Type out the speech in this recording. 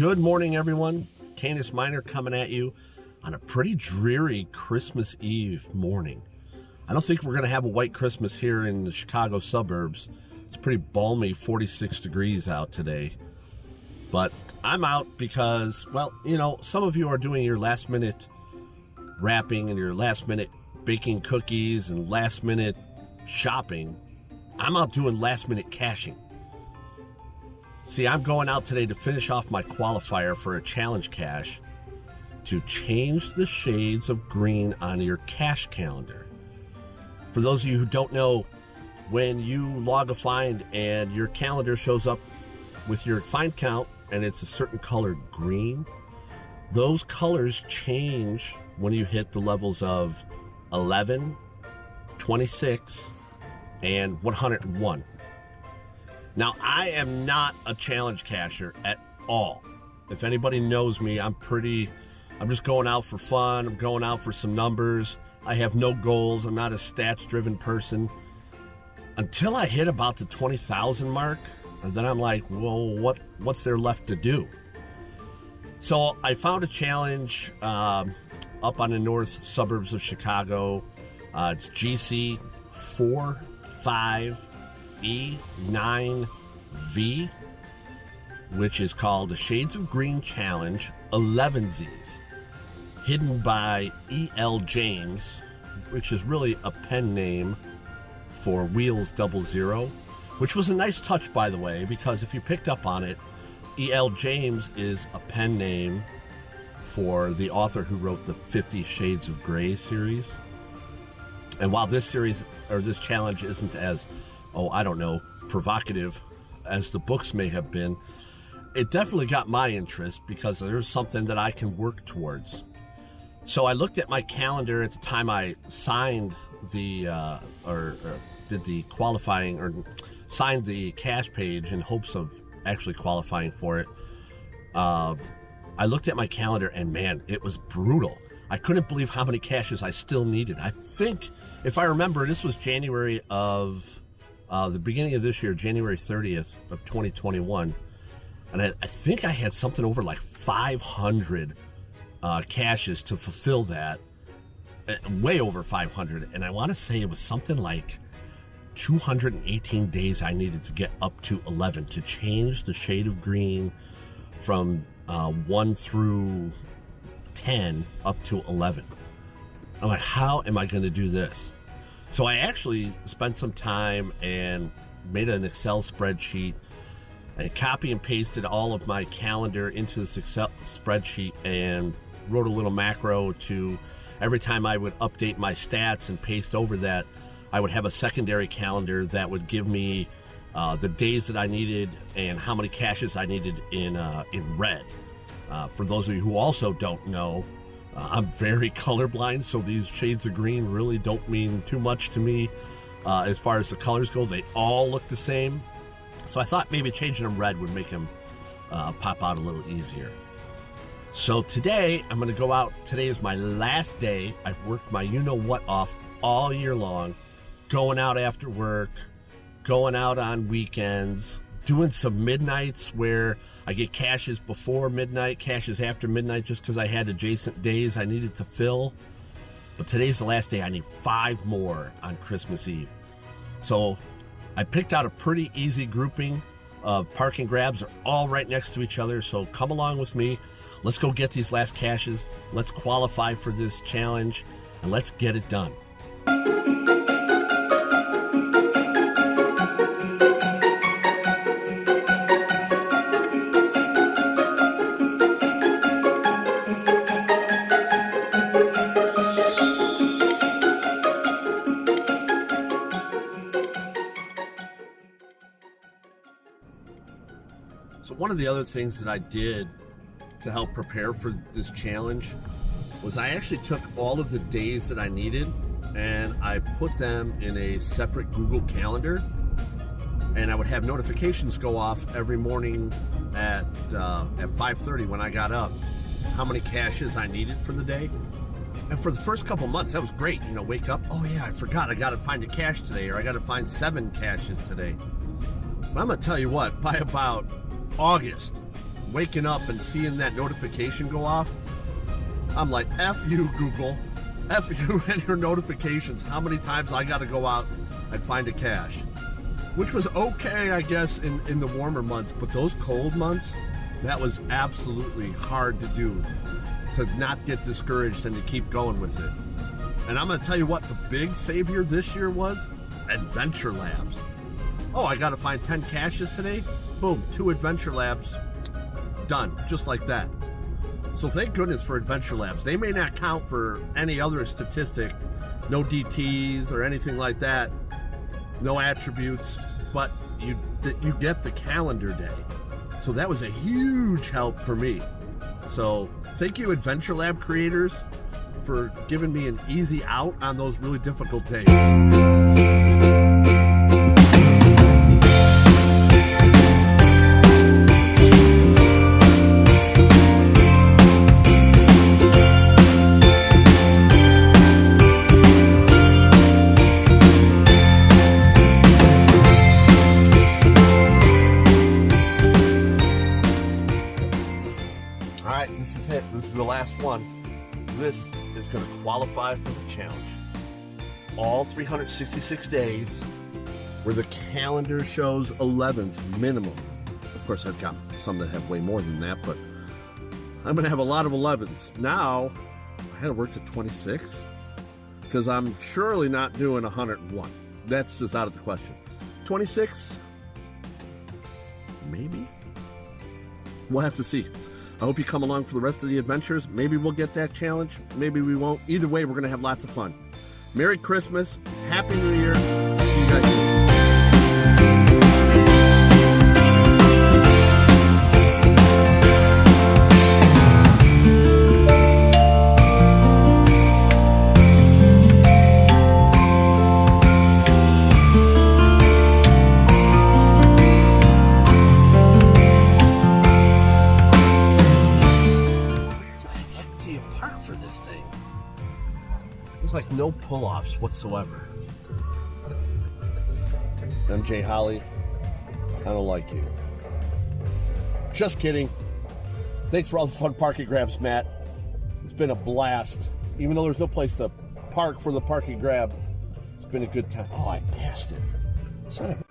Good morning, everyone. CanisMinor coming at you on a pretty dreary Christmas Eve morning. I don't think we're going to have a white Christmas here in the Chicago suburbs. It's pretty balmy, 46 degrees out today. But I'm out because, well, you know, some of you are doing your last-minute wrapping and your last-minute baking cookies and last-minute shopping. I'm out doing last-minute caching. See, I'm going out today to finish off my qualifier for a challenge cache to change the shades of green on your cache calendar. For those of you who don't know, when you log a find and your calendar shows up with your find count and it's a certain color green, those colors change when you hit the levels of 11, 26, and 101. Now, I am not a challenge cacher at all. If anybody knows me, I'm just going out for fun. I'm going out for some numbers. I have no goals. I'm not a stats-driven person. Until I hit about the 20,000 mark, and then I'm like, well, what's there left to do? So I found a challenge up on the north suburbs of Chicago. It's GC 45E9V, which is called the Shades of Green Challenge 11Zs, hidden by E.L. James, which is really a pen name for Wheels 00, which was a nice touch, by the way, because if you picked up on it, E.L. James is a pen name for the author who wrote the 50 Shades of Grey series. And while this series, or this challenge, isn't as, provocative as the books may have been, it definitely got my interest because there's something that I can work towards. So I looked at my calendar at the time I signed the, did the qualifying, or signed the cache page in hopes of actually qualifying for it. I looked at my calendar and man, it was brutal. I couldn't believe how many caches I still needed. I think, if I remember, this was January of, the beginning of this year, January 30th of 2021. And I think I had something over like 500 caches to fulfill that, way over 500. And I want to say it was something like 218 days I needed to get up to 11 to change the shade of green from 1 through 10 up to 11. I'm like, how am I going to do this? So I actually spent some time and made an Excel spreadsheet and copy and pasted all of my calendar into this Excel spreadsheet and wrote a little macro to every time I would update my stats and paste over that, I would have a secondary calendar that would give me the days that I needed and how many caches I needed in red. For those of you who also don't know, I'm very colorblind, so these shades of green really don't mean too much to me as far as the colors go. They all look the same. So I thought maybe changing them red would make them pop out a little easier. So today, I'm going to go out. Today is my last day. I've worked my you-know-what off all year long, going out after work, going out on weekends, doing some midnights where I get caches before midnight, caches after midnight, just because I had adjacent days I needed to fill. But today's the last day. I need 5 more on Christmas Eve. So I picked out a pretty easy grouping of parking grabs. They're all right next to each other. So come along with me. Let's go get these last caches. Let's qualify for this challenge, and let's get it done. So one of the other things that I did to help prepare for this challenge was I actually took all of the days that I needed and I put them in a separate Google Calendar, and I would have notifications go off every morning at 5:30 when I got up, how many caches I needed for the day. And for the first couple months, that was great. You know, wake up, oh yeah, I forgot, I got to find a cache today, or I got to find 7 caches today. But I'm going to tell you what, by about August, waking up and seeing that notification go off, I'm like, F you, Google. F you and your notifications. How many times I got to go out and find a cache? Which was okay, I guess, in the warmer months. But those cold months, that was absolutely hard to do. To not get discouraged and to keep going with it. And I'm going to tell you what the big savior this year was: Adventure Labs. Oh, I got to find 10 caches today? Boom, 2 Adventure Labs. Done, just like that. So thank goodness for Adventure Labs. They may not count for any other statistic, no DTs or anything like that, no attributes, but you get the calendar day. So that was a huge help for me. So thank you, Adventure Lab creators, for giving me an easy out on those really difficult days. This is it. This is the last one. This is going to qualify for the challenge. All 366 days where the calendar shows 11s minimum. Of course, I've got some that have way more than that, but I'm going to have a lot of 11s. Now, I had to work to 26 because I'm surely not doing 101. That's just out of the question. 26? Maybe? We'll have to see. I hope you come along for the rest of the adventures. Maybe we'll get that challenge. Maybe we won't. Either way, we're going to have lots of fun. Merry Christmas. Happy New Year. See you guys soon. There's like no pull-offs whatsoever. MJ Holly, I don't like you. Just kidding. Thanks for all the fun parking grabs, Matt. It's been a blast. Even though there's no place to park for the parking grab, it's been a good time. Oh, I passed it. Son of a